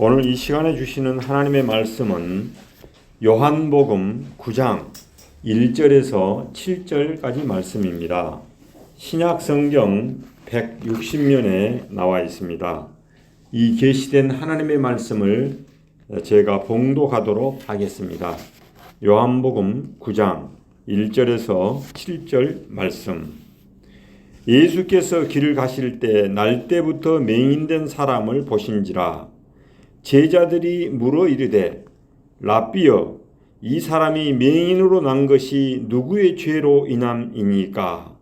오늘 이 시간에 주시는 하나님의 말씀은 요한복음 9장 1절에서 7절까지 말씀입니다. 신약성경 160면에 나와 있습니다. 이 계시된 하나님의 말씀을 제가 봉독하도록 하겠습니다. 요한복음 9장 1절에서 7절 말씀. 예수께서 길을 가실 때 날때부터 맹인된 사람을 보신지라. 제자들이 물어 이르되 랍비여, 이 사람이 맹인으로 난 것이 누구의 죄로 인함이니까?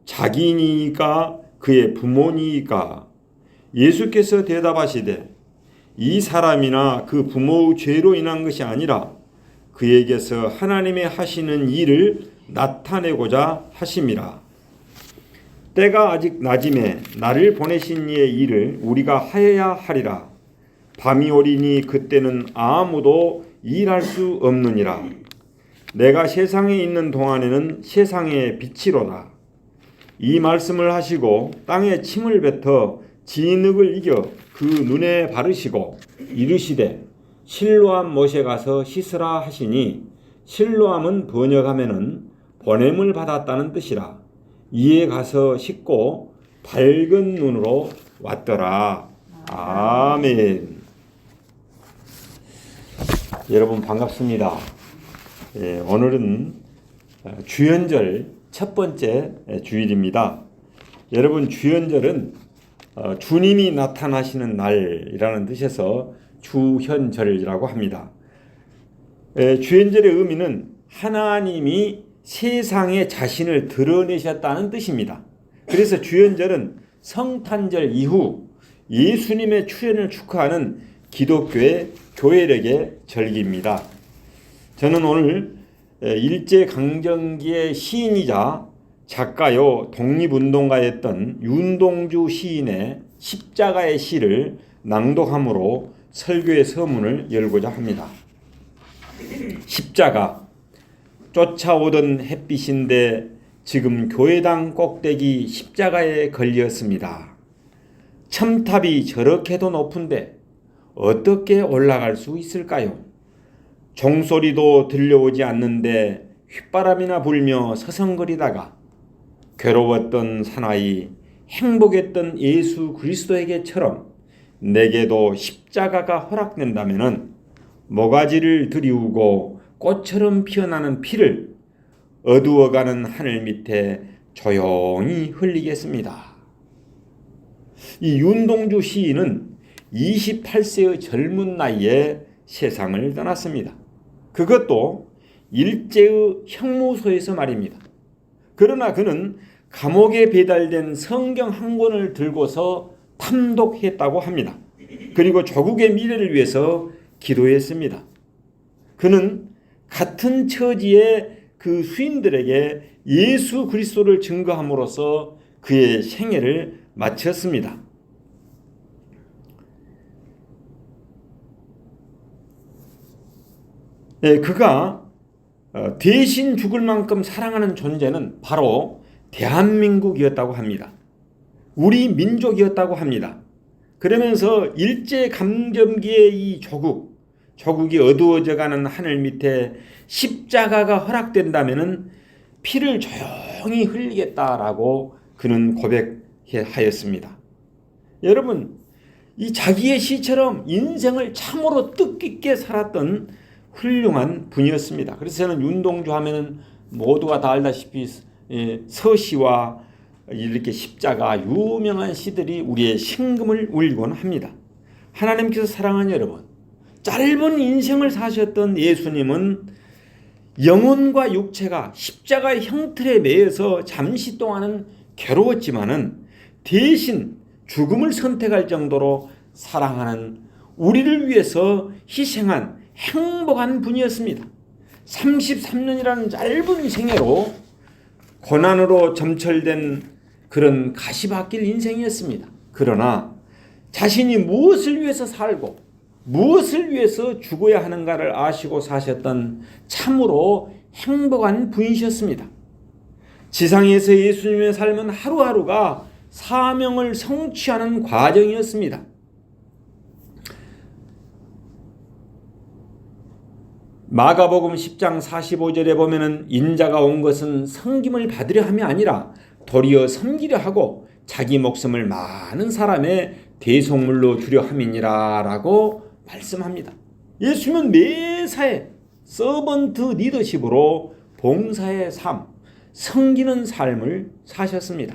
자기니까 그의 부모니까? 예수께서 대답하시되 이 사람이나 그 부모의 죄로 인한 것이 아니라 그에게서 하나님의 하시는 일을 나타내고자 하심이라. 때가 아직 낮음에 나를 보내신 이의 일을 우리가 하여야 하리라. 밤이 오리니 그때는 아무도 일할 수 없느니라. 내가 세상에 있는 동안에는 세상의 빛이로다. 이 말씀을 하시고 땅에 침을 뱉어 진흙을 이겨 그 눈에 바르시고 이르시되 실로암 못에 가서 씻으라 하시니, 실로암은 번역하면은 보냄을 받았다는 뜻이라. 이에 가서 씻고 밝은 눈으로 왔더라. 아멘. 여러분 반갑습니다. 오늘은 주연절 첫 번째 주일입니다. 여러분, 주연절은 주님이 나타나시는 날이라는 뜻에서 주현절이라고 합니다. 주연절의 의미는 하나님이 세상에 자신을 드러내셨다는 뜻입니다. 그래서 주연절은 성탄절 이후 예수님의 출현을 축하하는 기독교의 교회력의 절기입니다. 저는 오늘 일제강점기의 시인이자 작가요 독립운동가였던 윤동주 시인의 십자가의 시를 낭독함으로 설교의 서문을 열고자 합니다. 십자가. 쫓아오던 햇빛인데 지금 교회당 꼭대기 십자가에 걸렸습니다. 첨탑이 저렇게도 높은데 어떻게 올라갈 수 있을까요? 종소리도 들려오지 않는데 휘바람이나 불며 서성거리다가 괴로웠던 사나이, 행복했던 예수 그리스도에게처럼 내게도 십자가가 허락된다면 모가지를 들이우고 꽃처럼 피어나는 피를 어두워가는 하늘 밑에 조용히 흘리겠습니다. 이 윤동주 시인은 28세의 젊은 나이에 세상을 떠났습니다. 그것도 일제의 형무소에서 말입니다. 그러나 그는 감옥에 배달된 성경 한 권을 들고서 탐독했다고 합니다. 그리고 조국의 미래를 위해서 기도했습니다. 그는 같은 처지의 그 수인들에게 예수 그리스도를 증거함으로써 그의 생애를 마쳤습니다. 그가 대신 죽을 만큼 사랑하는 존재는 바로 대한민국이었다고 합니다. 우리 민족이었다고 합니다. 그러면서 일제감점기의 이 조국이 어두워져가는 하늘 밑에 십자가가 허락된다면 피를 조용히 흘리겠다라고 그는 고백하였습니다. 여러분, 이 자기의 시처럼 인생을 참으로 뜻깊게 살았던 훌륭한 분이었습니다. 그래서 저는 윤동주 하면은 모두가 다 알다시피 서시와 이렇게 십자가 유명한 시들이 우리의 심금을 울리곤 합니다. 하나님께서 사랑하는 여러분, 짧은 인생을 사셨던 예수님은 영혼과 육체가 십자가의 형틀에 매여서 잠시 동안은 괴로웠지만은 대신 죽음을 선택할 정도로 사랑하는, 우리를 위해서 희생한 행복한 분이었습니다. 33년이라는 짧은 생애로 고난으로 점철된 그런 가시밭길 인생이었습니다. 그러나 자신이 무엇을 위해서 살고 무엇을 위해서 죽어야 하는가를 아시고 사셨던 참으로 행복한 분이셨습니다. 지상에서 예수님의 삶은 하루하루가 사명을 성취하는 과정이었습니다. 마가복음 10장 45절에 보면은 인자가 온 것은 섬김을 받으려 함이 아니라 도리어 섬기려 하고 자기 목숨을 많은 사람의 대속물로 주려 함이니라 라고 말씀합니다. 예수님은 매사에 서번트 리더십으로 봉사의 삶, 섬기는 삶을 사셨습니다.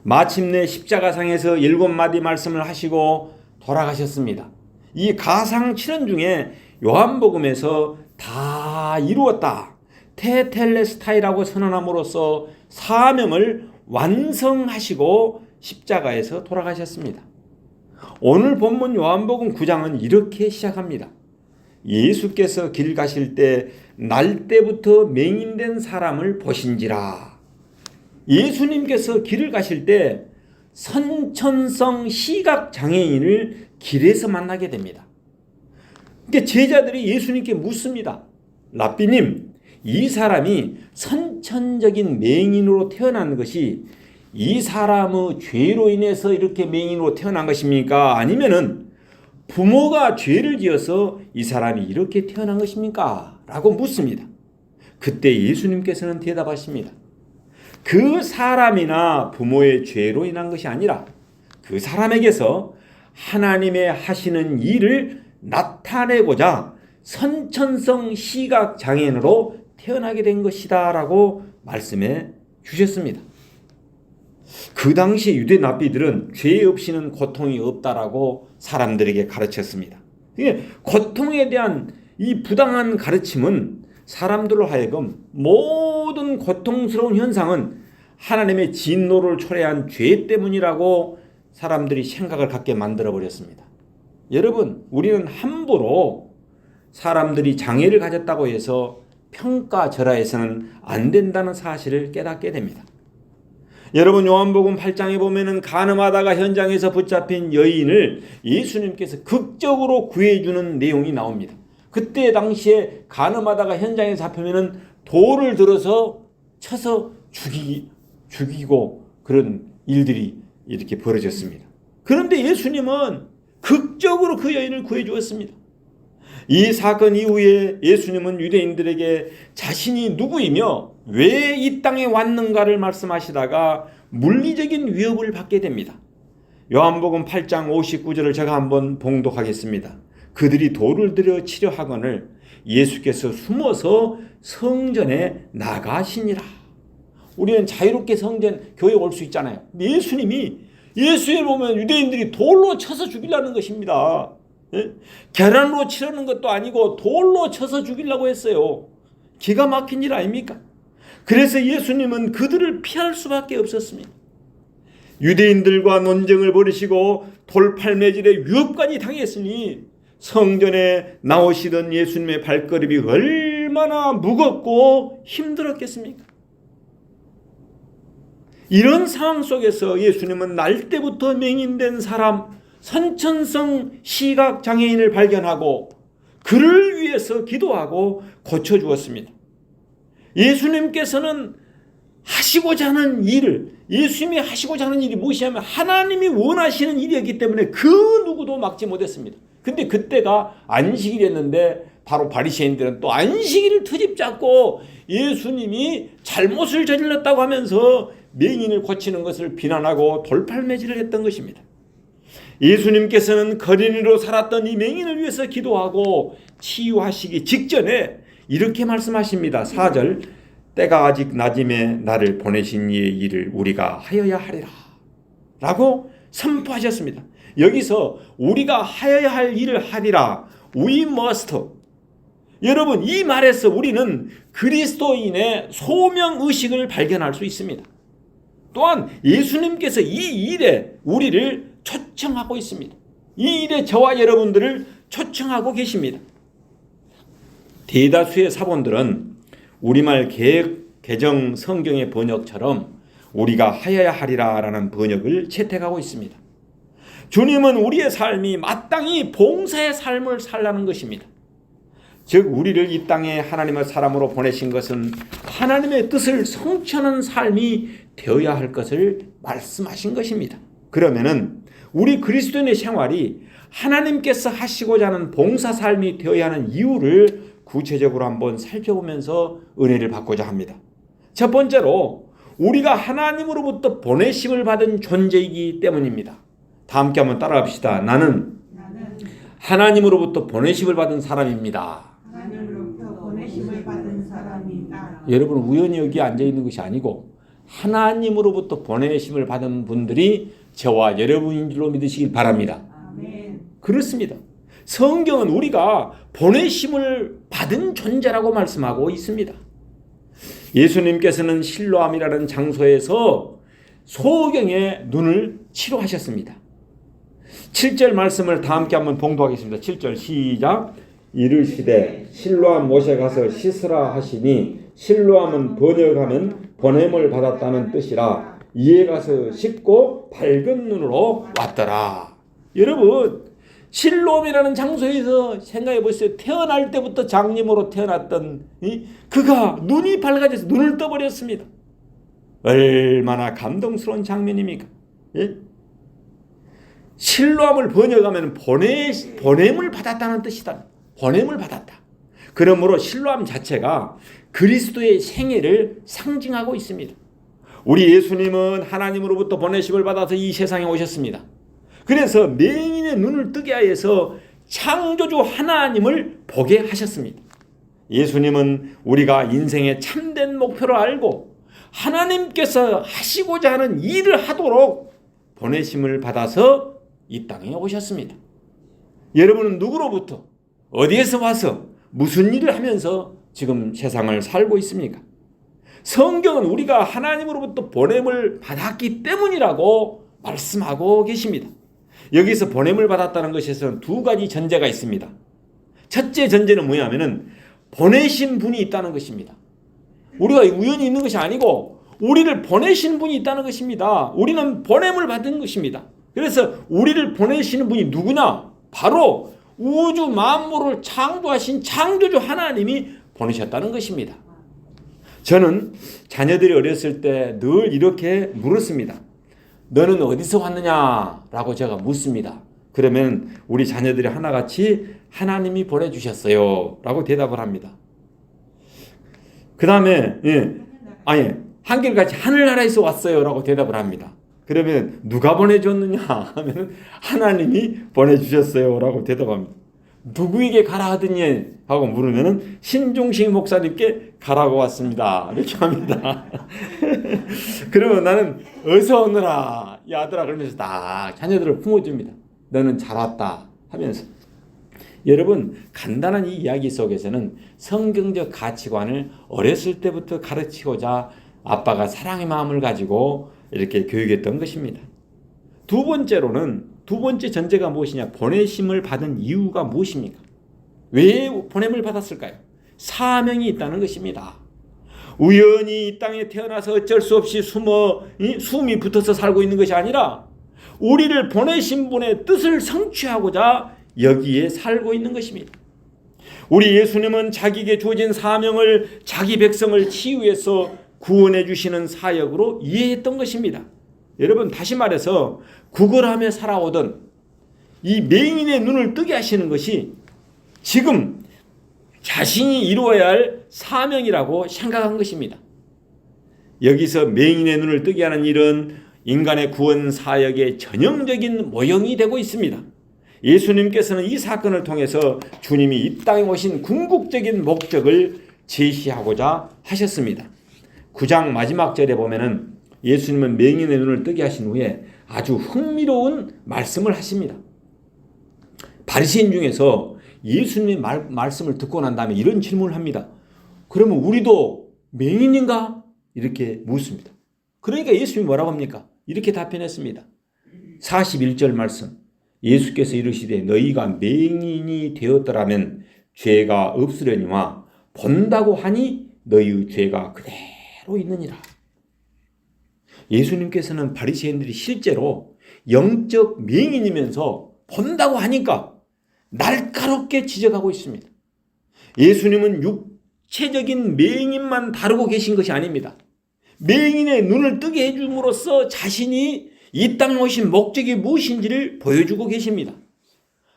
마침내 십자가상에서 7마디 말씀을 하시고 돌아가셨습니다. 이 가상 7원 중에 요한복음에서 다 이루었다, 테텔레스타이라고 선언함으로써 사명을 완성하시고 십자가에서 돌아가셨습니다. 오늘 본문 요한복음 9장은 이렇게 시작합니다. 예수께서 길 가실 때 날때부터 맹인된 사람을 보신지라. 예수님께서 길을 가실 때 선천성 시각장애인을 길에서 만나게 됩니다. 그러니까 제자들이 예수님께 묻습니다. 랍비님, 이 사람이 선천적인 맹인으로 태어난 것이 이 사람의 죄로 인해서 이렇게 맹인으로 태어난 것입니까? 아니면은 부모가 죄를 지어서 이 사람이 이렇게 태어난 것입니까? 라고 묻습니다. 그때 예수님께서는 대답하십니다. 그 사람이나 부모의 죄로 인한 것이 아니라 그 사람에게서 하나님의 하시는 일을 나타내고자 선천성 시각장애인으로 태어나게 된 것이다 라고 말씀해 주셨습니다. 그 당시 유대 랍비들은 죄 없이는 고통이 없다라고 사람들에게 가르쳤습니다. 고통에 대한 이 부당한 가르침은 사람들로 하여금 모든 고통스러운 현상은 하나님의 진노를 초래한 죄 때문이라고 사람들이 생각을 갖게 만들어버렸습니다. 여러분, 우리는 함부로 사람들이 장애를 가졌다고 해서 평가절하해서는 안 된다는 사실을 깨닫게 됩니다. 여러분, 요한복음 8장에 보면은 간음하다가 현장에서 붙잡힌 여인을 예수님께서 극적으로 구해주는 내용이 나옵니다. 그때 당시에 간음하다가 현장에 잡히면은 돌을 들어서 쳐서 죽이고 그런 일들이 이렇게 벌어졌습니다. 그런데 예수님은 극적으로 그 여인을 구해주었습니다. 이 사건 이후에 예수님은 유대인들에게 자신이 누구이며 왜 이 땅에 왔는가를 말씀하시다가 물리적인 위협을 받게 됩니다. 요한복음 8장 59절을 제가 한번 봉독하겠습니다. 그들이 돌을 들여 치려 하거늘 예수께서 숨어서 성전에 나가시니라. 우리는 자유롭게 성전 교회 올 수 있잖아요. 예수님이 예수에 보면 유대인들이 돌로 쳐서 죽이려는 것입니다. 계란으로 치려는 것도 아니고 돌로 쳐서 죽이려고 했어요. 기가 막힌 일 아닙니까? 그래서 예수님은 그들을 피할 수밖에 없었습니다. 유대인들과 논쟁을 벌이시고 돌팔매질의 위협까지 당했으니 성전에 나오시던 예수님의 발걸음이 얼마나 무겁고 힘들었겠습니까? 이런 상황 속에서 예수님은 날 때부터 맹인된 사람, 선천성 시각장애인을 발견하고 그를 위해서 기도하고 고쳐주었습니다. 예수님께서는 하시고자 하는 일을, 예수님이 하시고자 하는 일이 무엇이냐면 하나님이 원하시는 일이었기 때문에 그 누구도 막지 못했습니다. 근데 그때가 안식일이었는데 바로 바리새인들은 또 안식일을 트집 잡고 예수님이 잘못을 저질렀다고 하면서 맹인을 고치는 것을 비난하고 돌팔매질을 했던 것입니다. 예수님께서는 거린이로 살았던 이 맹인을 위해서 기도하고 치유하시기 직전에 이렇게 말씀하십니다. 4절, 때가 아직 낮임에 나를 보내신 이의 일을 우리가 하여야 하리라 라고 선포하셨습니다. 여기서 우리가 하여야 할 일을 하리라, we must. 여러분, 이 말에서 우리는 그리스도인의 소명의식을 발견할 수 있습니다. 또한 예수님께서 이 일에 우리를 초청하고 있습니다. 이 일에 저와 여러분들을 초청하고 계십니다. 대다수의 사본들은 우리말 개정 성경의 번역처럼 우리가 하여야 하리라 라는 번역을 채택하고 있습니다. 주님은 우리의 삶이 마땅히 봉사의 삶을 살라는 것입니다. 즉 우리를 이 땅에 하나님의 사람으로 보내신 것은 하나님의 뜻을 성취하는 삶이 되어야 할 것을 말씀하신 것입니다. 그러면은 우리 그리스도인의 생활이 하나님께서 하시고자 하는 봉사 삶이 되어야 하는 이유를 구체적으로 한번 살펴보면서 은혜를 받고자 합니다. 첫 번째로 우리가 하나님으로부터 보내심을 받은 존재이기 때문입니다. 다 함께 한번 따라합시다. 나는 하나님으로부터 보내심을 받은 사람입니다. 하나님으로부터 보내심을 받은 사람이다. 여러분은 우연히 여기 앉아있는 것이 아니고 하나님으로부터 보내심을 받은 분들이 저와 여러분인 줄로 믿으시길 바랍니다. 아멘. 그렇습니다. 성경은 우리가 보내심을 받은 존재라고 말씀하고 있습니다. 예수님께서는 실로암이라는 장소에서 소경의 눈을 치료하셨습니다. 7절 말씀을 다 함께 한번 봉독하겠습니다. 7절 시작. 이르시되 실로암 못에 가서 씻으라 하시니 실로암은 번역하면 보냄을 받았다는 뜻이라. 이에 가서 씻고 밝은 눈으로 왔더라. 여러분, 실로암이라는 장소에서 생각해 보세요. 태어날 때부터 장님으로 태어났던 그가 눈이 밝아져서 눈을 떠버렸습니다. 얼마나 감동스러운 장면입니까? 예? 실로암을 번역하면 보냄을 받았다는 뜻이다. 보냄을 받았다. 그러므로 실로암 자체가 그리스도의 생애를 상징하고 있습니다. 우리 예수님은 하나님으로부터 보내심을 받아서 이 세상에 오셨습니다. 그래서 맹인의 눈을 뜨게 하여서 창조주 하나님을 보게 하셨습니다. 예수님은 우리가 인생의 참된 목표를 알고 하나님께서 하시고자 하는 일을 하도록 보내심을 받아서 이 땅에 오셨습니다. 여러분은 누구로부터 어디에서 와서 무슨 일을 하면서 지금 세상을 살고 있습니까? 성경은 우리가 하나님으로부터 보냄을 받았기 때문이라고 말씀하고 계십니다. 여기서 보냄을 받았다는 것에서는 두 가지 전제가 있습니다. 첫째 전제는 뭐냐면은 보내신 분이 있다는 것입니다. 우리가 우연히 있는 것이 아니고 우리를 보내신 분이 있다는 것입니다. 우리는 보냄을 받은 것입니다. 그래서 우리를 보내시는 분이 누구냐? 바로 우주 만물을 창조하신 창조주 하나님이 보내셨다는 것입니다. 저는 자녀들이 어렸을 때 늘 이렇게 물었습니다. 너는 어디서 왔느냐라고 제가 묻습니다. 그러면 우리 자녀들이 하나같이 하나님이 보내주셨어요 라고 대답을 합니다. 그 다음에 한결같이 하늘나라에서 왔어요 라고 대답을 합니다. 그러면 누가 보내줬느냐 하면 하나님이 보내주셨어요 라고 대답합니다. 누구에게 가라 하더니 하고 물으면 신중식 목사님께 가라고 왔습니다 이렇게 합니다. 그러면 나는 어서 오너라 이 아들아 그러면서 딱 자녀들을 품어줍니다. 너는 잘 왔다 하면서. 여러분, 간단한 이 이야기 속에서는 성경적 가치관을 어렸을 때부터 가르치고자 아빠가 사랑의 마음을 가지고 이렇게 교육했던 것입니다. 두 번째 전제가 무엇이냐? 보내심을 받은 이유가 무엇입니까? 왜 보냄을 받았을까요? 사명이 있다는 것입니다. 우연히 이 땅에 태어나서 어쩔 수 없이 숨이 붙어서 살고 있는 것이 아니라 우리를 보내신 분의 뜻을 성취하고자 여기에 살고 있는 것입니다. 우리 예수님은 자기에게 주어진 사명을 자기 백성을 치유해서 구원해 주시는 사역으로 이해했던 것입니다. 여러분, 다시 말해서 구걸하며 살아오던 이 맹인의 눈을 뜨게 하시는 것이 지금 자신이 이루어야 할 사명이라고 생각한 것입니다. 여기서 맹인의 눈을 뜨게 하는 일은 인간의 구원 사역의 전형적인 모형이 되고 있습니다. 예수님께서는 이 사건을 통해서 주님이 이 땅에 오신 궁극적인 목적을 제시하고자 하셨습니다. 9장 마지막 절에 보면은 예수님은 맹인의 눈을 뜨게 하신 후에 아주 흥미로운 말씀을 하십니다. 바리새인 중에서 예수님의 말씀을 듣고 난 다음에 이런 질문을 합니다. 그러면 우리도 맹인인가? 이렇게 묻습니다. 그러니까 예수님이 뭐라고 합니까? 이렇게 답변했습니다. 41절 말씀. 예수께서 이르시되 너희가 맹인이 되었더라면 죄가 없으려니와 본다고 하니 너희의 죄가 그대로 있느니라. 예수님께서는 바리새인들이 실제로 영적 맹인이면서 본다고 하니까 날카롭게 지적하고 있습니다. 예수님은 육체적인 맹인만 다루고 계신 것이 아닙니다. 맹인의 눈을 뜨게 해줌으로써 자신이 이 땅에 오신 목적이 무엇인지를 보여주고 계십니다.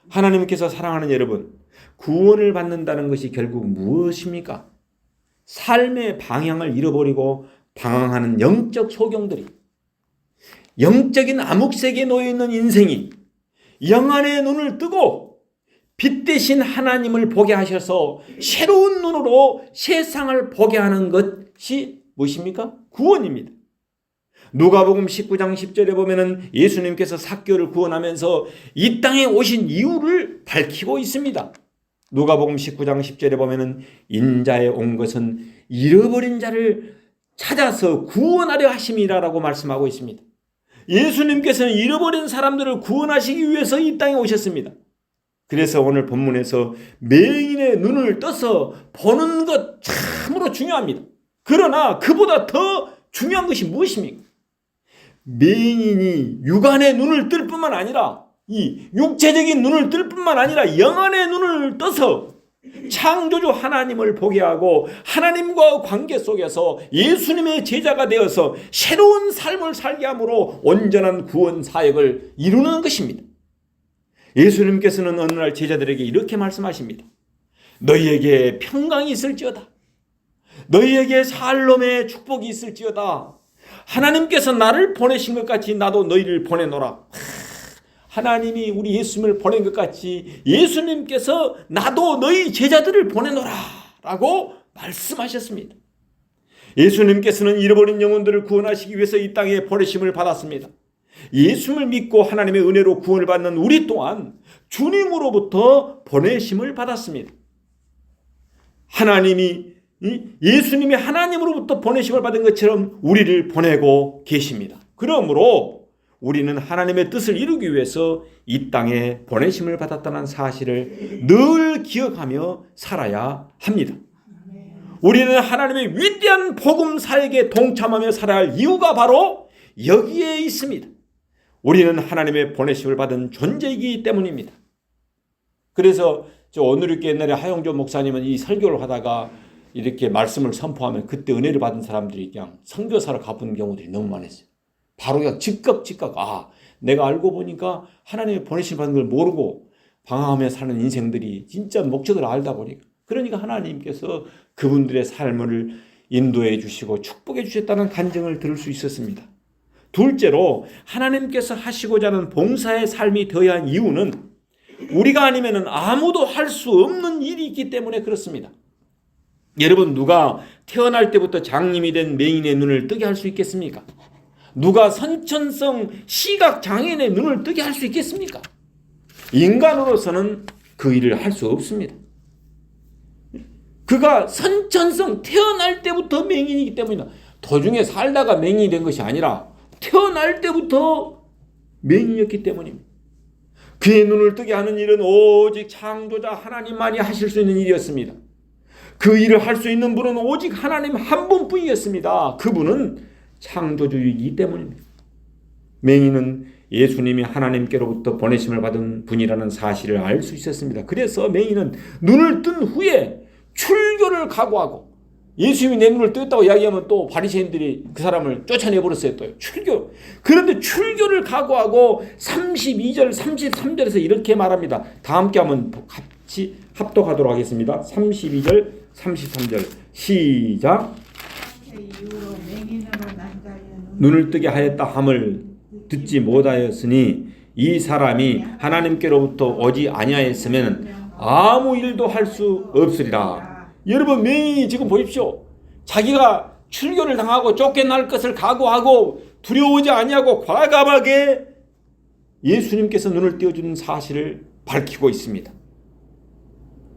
하나님께서 사랑하는 여러분, 구원을 받는다는 것이 결국 무엇입니까? 삶의 방향을 잃어버리고 방황하는 영적 소경들이, 영적인 암흑색에 놓여있는 인생이 영안의 눈을 뜨고 빛 대신 하나님을 보게 하셔서 새로운 눈으로 세상을 보게 하는 것이 무엇입니까? 구원입니다. 누가복음 19장 10절에 보면은 예수님께서 삭개오를 구원하면서 이 땅에 오신 이유를 밝히고 있습니다. 누가복음 19장 10절에 보면은 인자에 온 것은 잃어버린 자를 찾아서 구원하려 하심이라라고 말씀하고 있습니다. 예수님께서는 잃어버린 사람들을 구원하시기 위해서 이 땅에 오셨습니다. 그래서 오늘 본문에서 맹인의 눈을 떠서 보는 것 참으로 중요합니다. 그러나 그보다 더 중요한 것이 무엇입니까? 맹인이 육안의 눈을 뜰 뿐만 아니라 이 육체적인 눈을 뜰 뿐만 아니라 영안의 눈을 떠서 창조주 하나님을 보게 하고 하나님과 관계 속에서 예수님의 제자가 되어서 새로운 삶을 살게 함으로 온전한 구원 사역을 이루는 것입니다. 예수님께서는 어느 날 제자들에게 이렇게 말씀하십니다. 너희에게 평강이 있을지어다. 너희에게 살롬의 축복이 있을지어다. 하나님께서 나를 보내신 것 같이 나도 너희를 보내노라. 하나님이 우리 예수님을 보낸 것 같이 예수님께서 나도 너희 제자들을 보내노라 라고 말씀하셨습니다. 예수님께서는 잃어버린 영혼들을 구원하시기 위해서 이 땅에 보내심을 받았습니다. 예수님을 믿고 하나님의 은혜로 구원을 받는 우리 또한 주님으로부터 보내심을 받았습니다. 하나님이 예수님이 하나님으로부터 보내심을 받은 것처럼 우리를 보내고 계십니다. 그러므로 우리는 하나님의 뜻을 이루기 위해서 이 땅에 보내심을 받았다는 사실을 늘 기억하며 살아야 합니다. 우리는 하나님의 위대한 복음 사역에 동참하며 살아야 할 이유가 바로 여기에 있습니다. 우리는 하나님의 보내심을 받은 존재이기 때문입니다. 그래서 오늘교회 옛날에 하영조 목사님은 이 설교를 하다가 이렇게 말씀을 선포하면 그때 은혜를 받은 사람들이 그냥 선교사로 가보는 경우들이 너무 많았어요. 바로 그냥 즉각 내가 알고 보니까 하나님의 보내심 받는 걸 모르고 방황하며 사는 인생들이 진짜 목적을 알다 보니까 그러니까 하나님께서 그분들의 삶을 인도해 주시고 축복해 주셨다는 간증을 들을 수 있었습니다. 둘째로 하나님께서 하시고자 하는 봉사의 삶이 되어야 한 이유는 우리가 아니면 아무도 할 수 없는 일이 있기 때문에 그렇습니다. 여러분 누가 태어날 때부터 장님이 된 맹인의 눈을 뜨게 할 수 있겠습니까? 누가 선천성 시각장애인의 눈을 뜨게 할 수 있겠습니까? 인간으로서는 그 일을 할 수 없습니다. 그가 선천성 태어날 때부터 맹인이기 때문이다. 도중에 살다가 맹인이 된 것이 아니라 태어날 때부터 맹인이었기 때문입니다. 그의 눈을 뜨게 하는 일은 오직 창조자 하나님만이 하실 수 있는 일이었습니다. 그 일을 할 수 있는 분은 오직 하나님 한 분뿐이었습니다. 그분은 창조주이기 때문입니다. 맹인은 예수님이 하나님께로부터 보내심을 받은 분이라는 사실을 알 수 있었습니다. 그래서 맹인은 눈을 뜬 후에 출교를 각오하고 예수님이 내 눈을 떴다고 이야기하면 또 바리새인들이 그 사람을 쫓아내버렸어요. 또 출교. 그런데 출교를 각오하고 32절 33절에서 이렇게 말합니다. 다 함께 한번 같이 합독하도록 하겠습니다. 32절 33절 시작. 눈을 뜨게 하였다 함을 듣지 못하였으니 이 사람이 하나님께로부터 오지 아니하였으면 아무 일도 할 수 없으리라. 여러분 맹인이 지금 보십시오. 자기가 출교를 당하고 쫓겨날 것을 각오하고 두려워하지 아니하고 과감하게 예수님께서 눈을 띄워주는 사실을 밝히고 있습니다.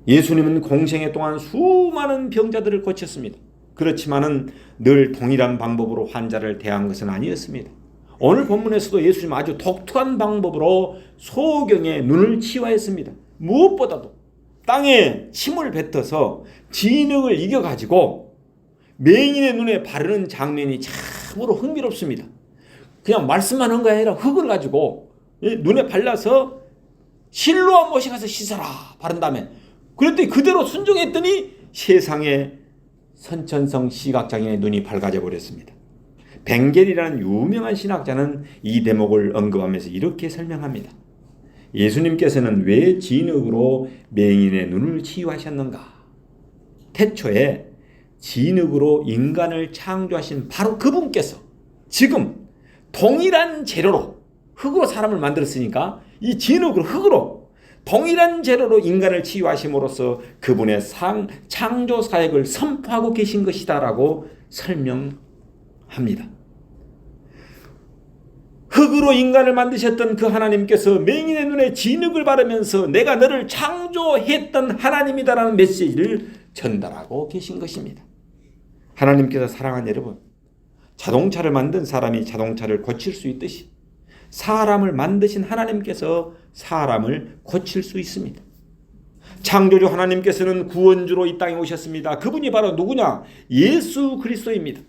예수님은 공생애 동안 수많은 병자들을 고쳤습니다. 그렇지만은 늘 동일한 방법으로 환자를 대한 것은 아니었습니다. 오늘 본문에서도 예수님 아주 독특한 방법으로 소경의 눈을 치유했습니다. 무엇보다도 땅에 침을 뱉어서 진흙을 이겨가지고 맹인의 눈에 바르는 장면이 참으로 흥미롭습니다. 그냥 말씀만 한 게 아니라 흙을 가지고 눈에 발라서 실로암 못이 가서 씻어라 바른 다음에 그랬더니 그대로 순종했더니 세상에 선천성 시각장애의 눈이 밝아져 버렸습니다. 벵겔이라는 유명한 신학자는 이 대목을 언급하면서 이렇게 설명합니다. 예수님께서는 왜 진흙으로 맹인의 눈을 치유하셨는가? 태초에 진흙으로 인간을 창조하신 바로 그분께서 지금 동일한 재료로 흙으로 사람을 만들었으니까 이 진흙으로 흙으로 동일한 재료로 인간을 치유하심으로써 그분의 창조 사역을 선포하고 계신 것이다라고 설명합니다. 흙으로 인간을 만드셨던 그 하나님께서 맹인의 눈에 진흙을 바르면서 내가 너를 창조했던 하나님이다라는 메시지를 전달하고 계신 것입니다. 하나님께서 사랑하는 여러분, 자동차를 만든 사람이 자동차를 고칠 수 있듯이 사람을 만드신 하나님께서 사람을 고칠 수 있습니다. 창조주 하나님께서는 구원주로 이 땅에 오셨습니다. 그분이 바로 누구냐? 예수 그리스도입니다.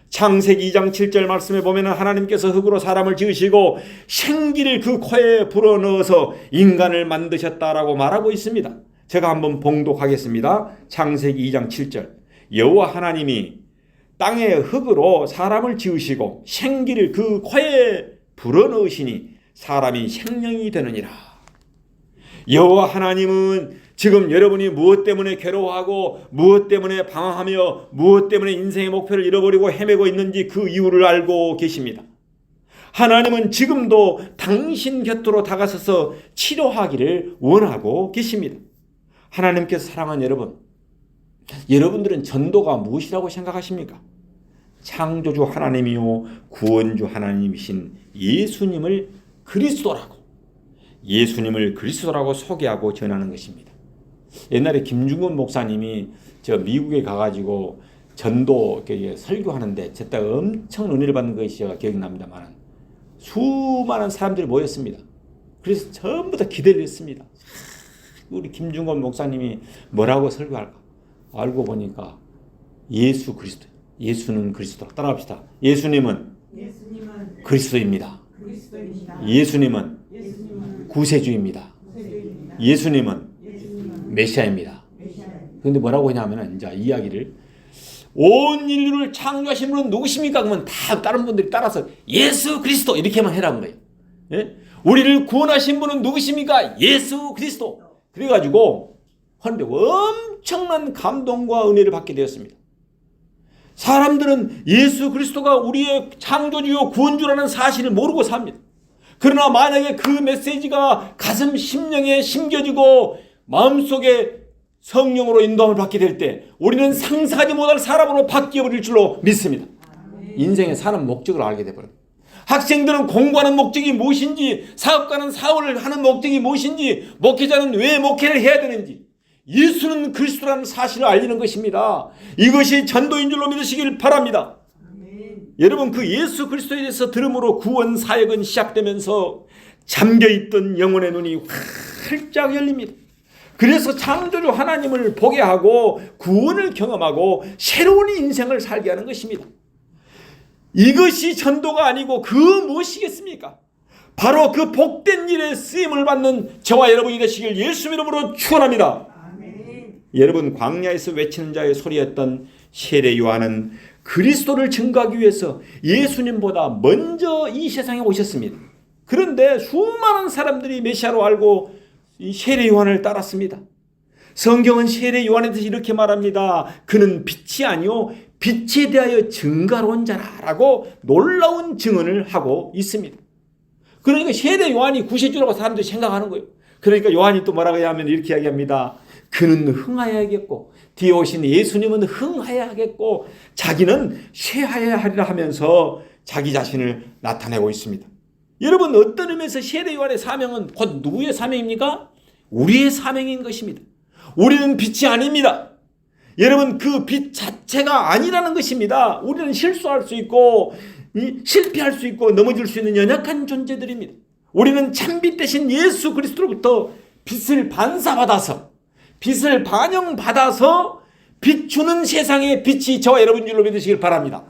창세기 2장 7절 말씀에 보면 하나님께서 흙으로 사람을 지으시고 생기를 그 코에 불어넣어서 인간을 만드셨다라고 말하고 있습니다. 제가 한번 봉독하겠습니다. 창세기 2장 7절. 여호와 하나님이 땅에 흙으로 사람을 지으시고 생기를 그 코에 불어넣으시니 사람이 생명이 되느니라. 여호와 하나님은 지금 여러분이 무엇 때문에 괴로워하고 무엇 때문에 방황하며 무엇 때문에 인생의 목표를 잃어버리고 헤매고 있는지 그 이유를 알고 계십니다. 하나님은 지금도 당신 곁으로 다가서서 치료하기를 원하고 계십니다. 하나님께서 사랑하는 여러분, 여러분들은 전도가 무엇이라고 생각하십니까? 창조주 하나님이요 구원주 하나님이신 예수님을 그리스도라고 소개하고 전하는 것입니다. 옛날에 김중건 목사님이 저 미국에 가가지고 전도 설교하는데 제때 엄청 은혜를 받는 것이 제가 기억납니다만 수많은 사람들이 모였습니다. 그래서 전부 다 기대를 했습니다. 우리 김중건 목사님이 뭐라고 설교할까? 알고 보니까 예수 그리스도. 예수는 그리스도. 따라합시다. 예수님은 그리스도입니다. 예수님은 구세주입니다. 예수님은 메시아입니다. 그런데 뭐라고 하냐면 이제 이야기를 온 인류를 창조하신 분은 누구십니까? 그러면 다 다른 분들이 따라서 예수 그리스도 이렇게만 해라는 거예요. 예? 우리를 구원하신 분은 누구십니까? 예수 그리스도. 그래가지고 하는데 엄청난 감동과 은혜를 받게 되었습니다. 사람들은 예수 그리스도가 우리의 창조주요 구원주라는 사실을 모르고 삽니다. 그러나 만약에 그 메시지가 가슴 심령에 심겨지고 마음속에 성령으로 인도함을 받게 될 때 우리는 상상하지 못할 사람으로 바뀌어버릴 줄로 믿습니다. 인생에 사는 목적을 알게 되버립니다. 학생들은 공부하는 목적이 무엇인지, 사업가는 사업을 하는 목적이 무엇인지, 목회자는 왜 목회를 해야 되는지, 예수는 그리스도라는 사실을 알리는 것입니다. 이것이 전도인 줄로 믿으시길 바랍니다. 여러분, 그 예수 그리스도에 대해서 들음으로 구원 사역은 시작되면서 잠겨있던 영혼의 눈이 활짝 열립니다. 그래서 창조주 하나님을 보게 하고 구원을 경험하고 새로운 인생을 살게 하는 것입니다. 이것이 전도가 아니고 그 무엇이겠습니까? 바로 그 복된 일에 쓰임을 받는 저와 여러분이 되시길 예수 이름으로 축원합니다. 여러분, 광야에서 외치는 자의 소리였던 세례 요한은 그리스도를 증거하기 위해서 예수님보다 먼저 이 세상에 오셨습니다. 그런데 수많은 사람들이 메시아로 알고 이 세례 요한을 따랐습니다. 성경은 세례 요한에 대해서 이렇게 말합니다. 그는 빛이 아니요 빛에 대하여 증거로운 자라라고 놀라운 증언을 하고 있습니다. 그러니까 세례 요한이 구세주라고 사람들이 생각하는 거예요. 그러니까 요한이 또 뭐라고 하면 이렇게 이야기합니다. 그는 흥하여야겠고 뒤에 오신 예수님은 흥하여야겠고 자기는 쇠하여야 하리라 하면서 자기 자신을 나타내고 있습니다. 여러분, 어떤 의미에서 세례 요한의 사명은 곧 누구의 사명입니까? 우리의 사명인 것입니다. 우리는 빛이 아닙니다. 여러분, 그 빛 자체가 아니라는 것입니다. 우리는 실수할 수 있고 실패할 수 있고 넘어질 수 있는 연약한 존재들입니다. 우리는 참빛 대신 예수 그리스도로부터 빛을 반사받아서 빛을 반영받아서 비추는 세상의 빛이 저와 여러분 줄로 믿으시길 바랍니다.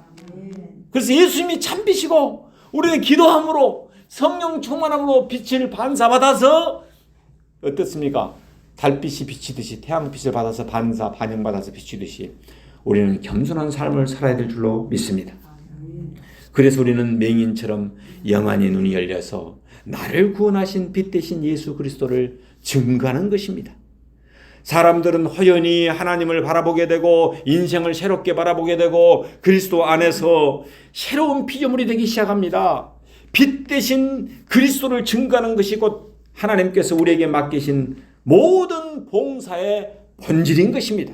그래서 예수님이 참빛이고 우리는 기도함으로 성령 충만함으로 빛을 반사받아서 어떻습니까? 달빛이 비치듯이 태양빛을 받아서 반영받아서 비치듯이 우리는 겸손한 삶을 살아야 될 줄로 믿습니다. 그래서 우리는 맹인처럼 영안의 눈이 열려서 나를 구원하신 빛 대신 예수 그리스도를 증거하는 것입니다. 사람들은 허연히 하나님을 바라보게 되고 인생을 새롭게 바라보게 되고 그리스도 안에서 새로운 피조물이 되기 시작합니다. 빛 대신 그리스도를 증거하는 것이 곧 하나님께서 우리에게 맡기신 모든 봉사의 본질인 것입니다.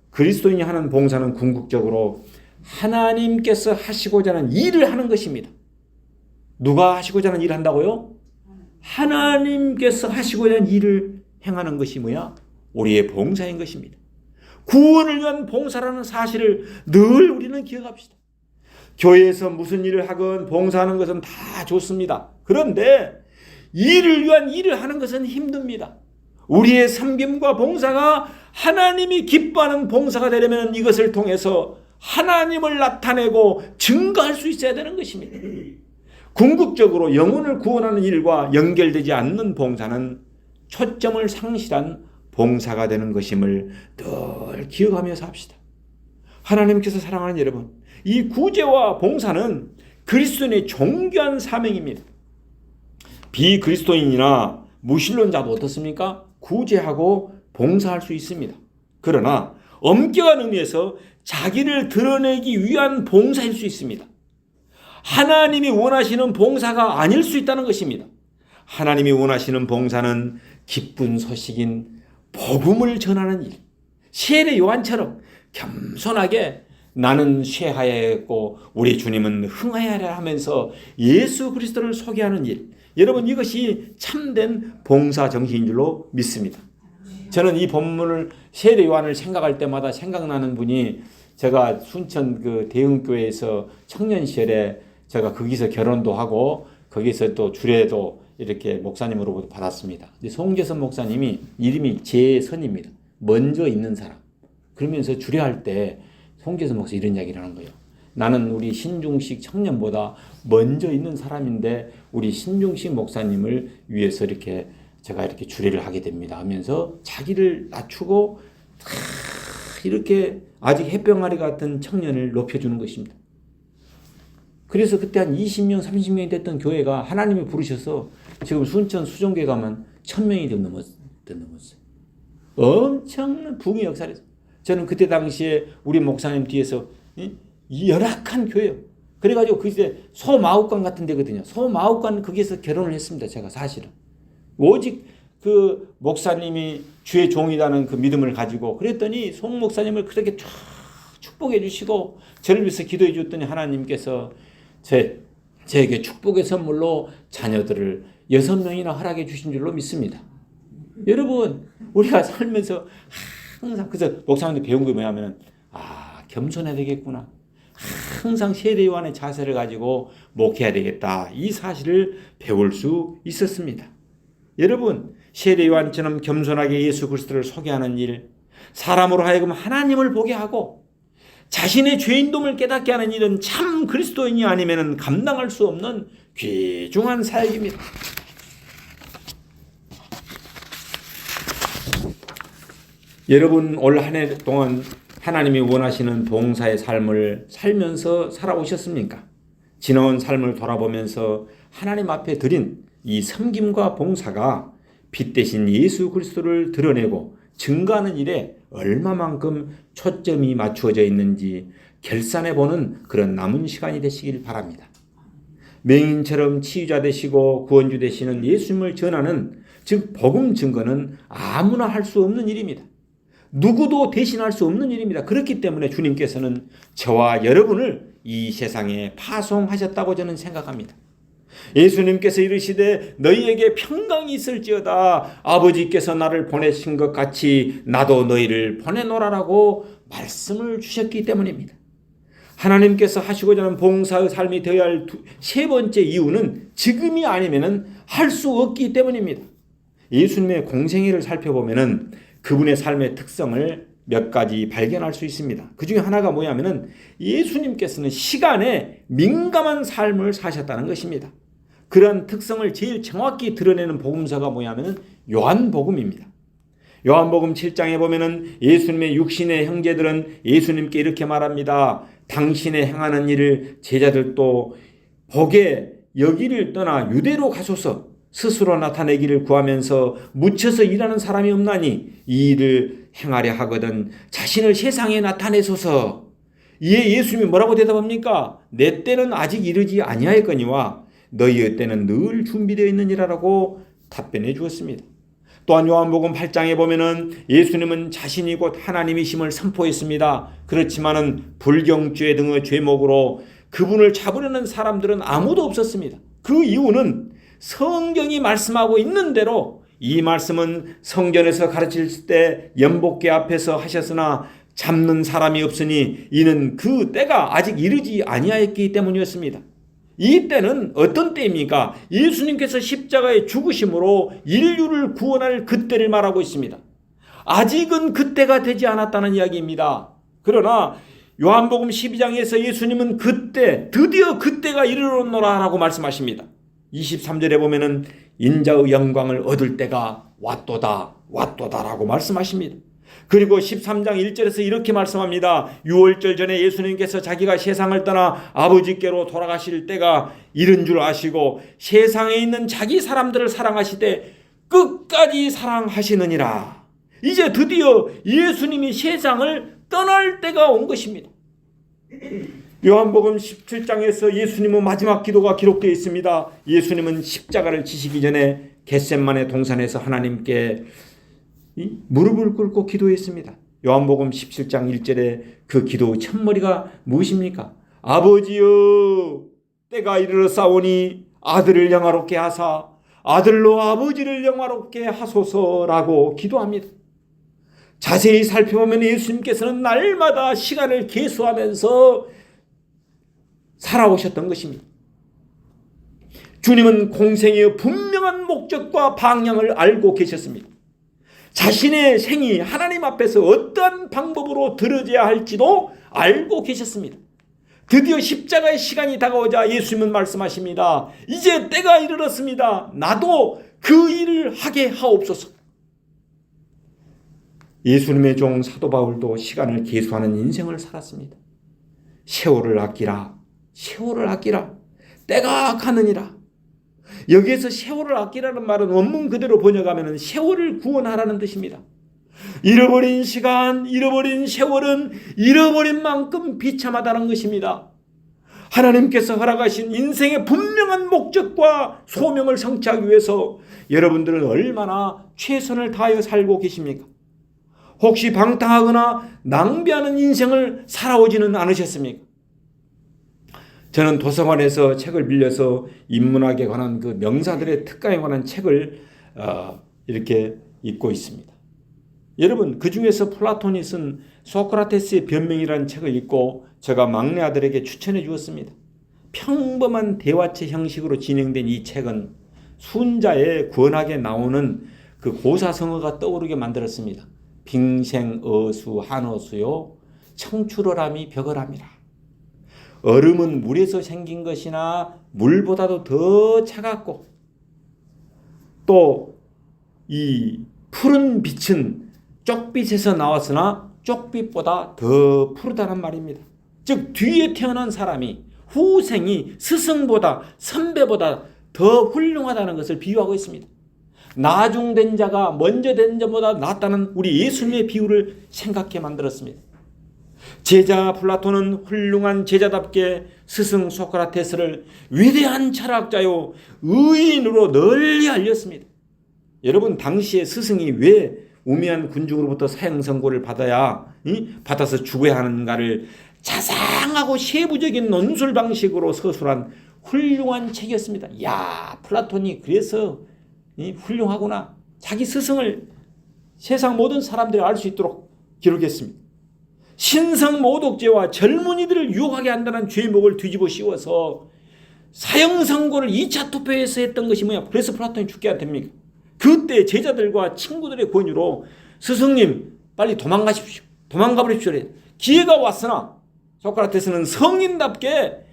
그리스도인이 하는 봉사는 궁극적으로 하나님께서 하시고자 하는 일을 하는 것입니다. 누가 하시고자 하는 일을 한다고요? 하나님께서 하시고자 하는 일을 행하는 것이 뭐야? 우리의 봉사인 것입니다. 구원을 위한 봉사라는 사실을 늘 우리는 기억합시다. 교회에서 무슨 일을 하건 봉사하는 것은 다 좋습니다. 그런데 일을 위한 일을 하는 것은 힘듭니다. 우리의 섬김과 봉사가 하나님이 기뻐하는 봉사가 되려면 이것을 통해서 하나님을 나타내고 증거할 수 있어야 되는 것입니다. 궁극적으로 영혼을 구원하는 일과 연결되지 않는 봉사는 초점을 상실한 봉사가 되는 것임을 늘 기억하면서 합시다. 하나님께서 사랑하는 여러분, 이 구제와 봉사는 그리스도인의 존귀한 사명입니다. 비그리스도인이나 무신론자도 어떻습니까? 구제하고 봉사할 수 있습니다. 그러나 엄격한 의미에서 자기를 드러내기 위한 봉사일 수 있습니다. 하나님이 원하시는 봉사가 아닐 수 있다는 것입니다. 하나님이 원하시는 봉사는 기쁜 소식인 복음을 전하는 일. 세례 요한처럼 겸손하게 나는 쇠하였고 우리 주님은 흥하여라 하면서 예수 그리스도를 소개하는 일. 여러분, 이것이 참된 봉사 정신인 줄로 믿습니다. 저는 이 본문을 세례 요한을 생각할 때마다 생각나는 분이, 제가 순천 그 대흥교회에서 청년 시절에 제가 거기서 결혼도 하고 거기서 또 주례도 이렇게 목사님으로부터 받았습니다. 송재선 목사님이 이름이 제선입니다. 먼저 있는 사람. 그러면서 주례할 때 송재선 목사 이런 이야기를 하는 거예요. 나는 우리 신중식 청년보다 먼저 있는 사람인데 우리 신중식 목사님을 위해서 이렇게 제가 이렇게 주례를 하게 됩니다 하면서 자기를 낮추고 이렇게 아직 햇병아리 같은 청년을 높여주는 것입니다. 그래서 그때 한 20명, 30명이 됐던 교회가 하나님이 부르셔서 지금 순천 수종교회 가면 1000명이 좀 넘었어요. 엄청난 부흥의 역사에서. 저는 그때 당시에 우리 목사님 뒤에서 이 열악한 교회요. 그래가지고 그때 소마옥관 같은 데거든요. 소마옥관 거기에서 결혼을 했습니다. 제가 사실은. 오직 그 목사님이 주의 종이라는 그 믿음을 가지고 그랬더니 송 목사님을 그렇게 쫙 축복해 주시고 저를 위해서 기도해 줬더니 하나님께서 제게 축복의 선물로 자녀들을 6명이나 허락해 주신 줄로 믿습니다. 여러분, 우리가 살면서 항상, 그래서 목사님한테 배운 게 뭐냐면, 겸손해야 되겠구나. 항상 세례 요한의 자세를 가지고 목해야 되겠다. 이 사실을 배울 수 있었습니다. 여러분, 세례 요한처럼 겸손하게 예수 그리스도를 소개하는 일, 사람으로 하여금 하나님을 보게 하고 자신의 죄인됨을 깨닫게 하는 일은 참 그리스도인이 아니면 감당할 수 없는 귀중한 사역입니다. 여러분, 올 한 해 동안 하나님이 원하시는 봉사의 삶을 살면서 살아오셨습니까? 지나온 삶을 돌아보면서 하나님 앞에 드린 이 섬김과 봉사가 빛 대신 예수 그리스도를 드러내고 증거하는 일에 얼마만큼 초점이 맞추어져 있는지 결산해보는 그런 남은 시간이 되시길 바랍니다. 맹인처럼 치유자 되시고 구원주 되시는 예수님을 전하는, 즉 복음 증거는 아무나 할 수 없는 일입니다. 누구도 대신할 수 없는 일입니다. 그렇기 때문에 주님께서는 저와 여러분을 이 세상에 파송하셨다고 저는 생각합니다. 예수님께서 이르시되 너희에게 평강이 있을지어다 아버지께서 나를 보내신 것 같이 나도 너희를 보내노라라고 말씀을 주셨기 때문입니다. 하나님께서 하시고자 하는 봉사의 삶이 되어야 할 세 번째 이유는 지금이 아니면 할 수 없기 때문입니다. 예수님의 공생애를 살펴보면 그분의 삶의 특성을 몇 가지 발견할 수 있습니다. 그 중에 하나가 뭐냐면은 예수님께서는 시간에 민감한 삶을 사셨다는 것입니다. 그런 특성을 제일 정확히 드러내는 복음서가 뭐냐면은 요한복음입니다. 요한복음 7장에 보면은 예수님의 육신의 형제들은 예수님께 이렇게 말합니다. 당신의 행하는 일을 제자들도 보게 여기를 떠나 유대로 가소서. 스스로 나타내기를 구하면서 묻혀서 일하는 사람이 없나니 이 일을 행하려 하거든 자신을 세상에 나타내소서. 이에 예수님이 뭐라고 대답합니까? 내 때는 아직 이르지 아니하였거니와 너희의 때는 늘 준비되어 있느니라라고 답변해 주었습니다. 또한 요한복음 8장에 보면은 예수님은 자신이 곧 하나님이심을 선포했습니다. 그렇지만은 불경죄 등의 죄목으로 그분을 잡으려는 사람들은 아무도 없었습니다. 그 이유는 성경이 말씀하고 있는 대로 이 말씀은 성전에서 가르칠 때 연복궤 앞에서 하셨으나 잡는 사람이 없으니 이는 그 때가 아직 이르지 아니하였기 때문이었습니다. 이 때는 어떤 때입니까? 예수님께서 십자가의 죽으심으로 인류를 구원할 그때를 말하고 있습니다. 아직은 그때가 되지 않았다는 이야기입니다. 그러나 요한복음 12장에서 예수님은 그때 드디어 그때가 이르렀노라 라고 말씀하십니다. 23절에 보면은 인자의 영광을 얻을 때가 왔도다 왔도다라고 말씀하십니다. 그리고 13장 1절에서 이렇게 말씀합니다. 유월절 전에 예수님께서 자기가 세상을 떠나 아버지께로 돌아가실 때가 이른 줄 아시고 세상에 있는 자기 사람들을 사랑하시되 끝까지 사랑하시느니라. 이제 드디어 예수님이 세상을 떠날 때가 온 것입니다. 요한복음 17장에서 예수님의 마지막 기도가 기록되어 있습니다. 예수님은 십자가를 지시기 전에 겟셋마네 동산에서 하나님께 무릎을 꿇고 기도했습니다. 요한복음 17장 1절에 그 기도의 첫머리가 무엇입니까? 아버지여 때가 이르렀사오니 아들을 영화롭게 하사 아들로 아버지를 영화롭게 하소서라고 기도합니다. 자세히 살펴보면 예수님께서는 날마다 시간을 계수하면서 살아오셨던 것입니다. 주님은 공생의 분명한 목적과 방향을 알고 계셨습니다. 자신의 생이 하나님 앞에서 어떠한 방법으로 들어져야 할지도 알고 계셨습니다. 드디어 십자가의 시간이 다가오자 예수님은 말씀하십니다. 이제 때가 이르렀습니다. 나도 그 일을 하게 하옵소서. 예수님의 종 사도 바울도 시간을 계수하는 인생을 살았습니다. 세월을 아끼라. 세월을 아끼라. 때가 가느니라. 여기에서 세월을 아끼라는 말은 원문 그대로 번역하면 세월을 구원하라는 뜻입니다. 잃어버린 시간, 잃어버린 세월은 잃어버린 만큼 비참하다는 것입니다. 하나님께서 허락하신 인생의 분명한 목적과 소명을 성취하기 위해서 여러분들은 얼마나 최선을 다하여 살고 계십니까? 혹시 방탕하거나 낭비하는 인생을 살아오지는 않으셨습니까? 저는 도서관에서 책을 빌려서 인문학에 관한 그 명사들의 특강에 관한 책을 이렇게 읽고 있습니다. 여러분, 그 중에서 플라톤이 쓴 소크라테스의 변명이라는 책을 읽고 제가 막내 아들에게 추천해 주었습니다. 평범한 대화체 형식으로 진행된 이 책은 순자의 권하게 나오는 그 고사성어가 떠오르게 만들었습니다. 빙생어수 한어수요 청출어람이 벽어람이라. 얼음은 물에서 생긴 것이나 물보다도 더 차갑고 또 이 푸른 빛은 쪽빛에서 나왔으나 쪽빛보다 더 푸르다는 말입니다. 즉 뒤에 태어난 사람이 후생이 스승보다 선배보다 더 훌륭하다는 것을 비유하고 있습니다. 나중된 자가 먼저 된 자보다 낫다는 우리 예수님의 비유를 생각해 만들었습니다. 제자 플라톤은 훌륭한 제자답게 스승 소크라테스를 위대한 철학자요 의인으로 널리 알렸습니다. 여러분, 당시에 스승이 왜 우매한 군중으로부터 사형 선고를 받아서 죽어야 하는가를 자상하고 세부적인 논술 방식으로 서술한 훌륭한 책이었습니다. 야, 플라톤이 그래서 훌륭하구나. 자기 스승을 세상 모든 사람들이 알 수 있도록 기록했습니다. 신성모독죄와 젊은이들을 유혹하게 한다는 죄목을 뒤집어 씌워서 사형 선고를 2차 투표에서 했던 것이 뭐냐? 그래서 플라톤이 죽게 됩니까? 그때 제자들과 친구들의 권유로 스승님 빨리 도망가십시오. 도망가 버립시오. 기회가 왔으나 소크라테스는 성인답게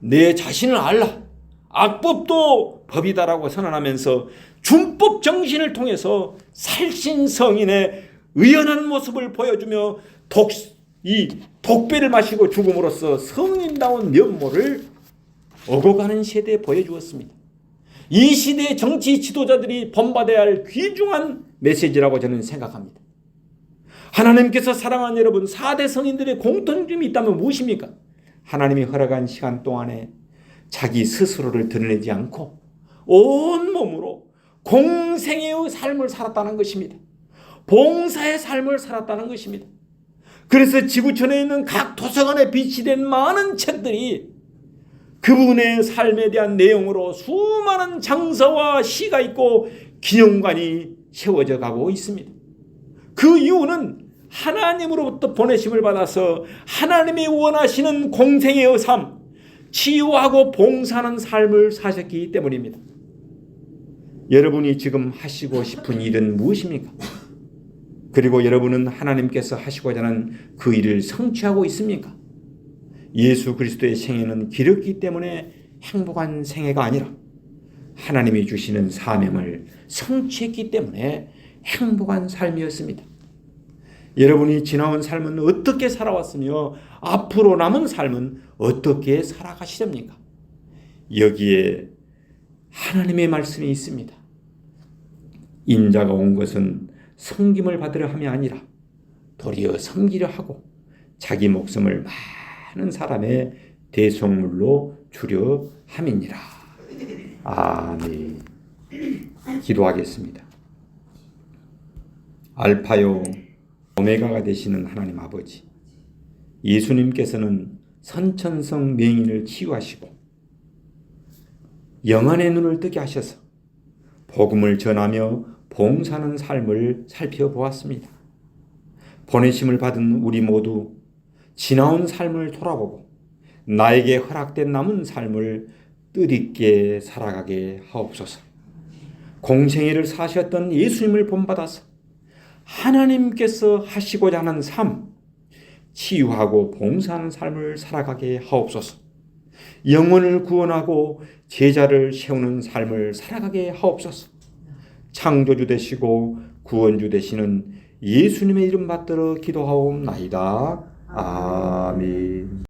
내 자신을 알라. 악법도 법이다라고 선언하면서 준법 정신을 통해서 살신성인의 의연한 모습을 보여주며 이 독배를 마시고 죽음으로써 성인다운 면모를 어거가는 시대에 보여주었습니다. 이 시대의 정치 지도자들이 본받아야 할 귀중한 메시지라고 저는 생각합니다. 하나님께서 사랑하는 여러분, 4대 성인들의 공통점이 있다면 무엇입니까? 하나님이 허락한 시간 동안에 자기 스스로를 드러내지 않고 온몸으로 공생애의 삶을 살았다는 것입니다. 봉사의 삶을 살았다는 것입니다. 그래서 지구촌에 있는 각 도서관에 비치된 많은 책들이 그분의 삶에 대한 내용으로 수많은 장서와 시가 있고 기념관이 세워져 가고 있습니다. 그 이유는 하나님으로부터 보내심을 받아서 하나님이 원하시는 공생애의 삶, 치유하고 봉사하는 삶을 사셨기 때문입니다. 여러분이 지금 하시고 싶은 일은 무엇입니까? 그리고 여러분은 하나님께서 하시고자 하는 그 일을 성취하고 있습니까? 예수 그리스도의 생애는 길었기 때문에 행복한 생애가 아니라 하나님이 주시는 사명을 성취했기 때문에 행복한 삶이었습니다. 여러분이 지나온 삶은 어떻게 살아왔으며 앞으로 남은 삶은 어떻게 살아가시렵니까? 여기에 하나님의 말씀이 있습니다. 인자가 온 것은 섬김을 받으려 함이 아니라 도리어 섬기려 하고 자기 목숨을 많은 사람의 대속물로 주려 함이니라. 아멘. 기도하겠습니다. 알파요 오메가가 되시는 하나님 아버지, 예수님께서는 선천성 맹인을 치유하시고 영안의 눈을 뜨게 하셔서 복음을 전하며 봉사하는 삶을 살펴보았습니다. 보내심을 받은 우리 모두 지나온 삶을 돌아보고 나에게 허락된 남은 삶을 뜻있게 살아가게 하옵소서. 공생애를 사셨던 예수님을 본받아서 하나님께서 하시고자 하는 삶, 치유하고 봉사하는 삶을 살아가게 하옵소서. 영혼을 구원하고 제자를 세우는 삶을 살아가게 하옵소서. 창조주 되시고 구원주 되시는 예수님의 이름 받들어 기도하옵나이다. 아멘.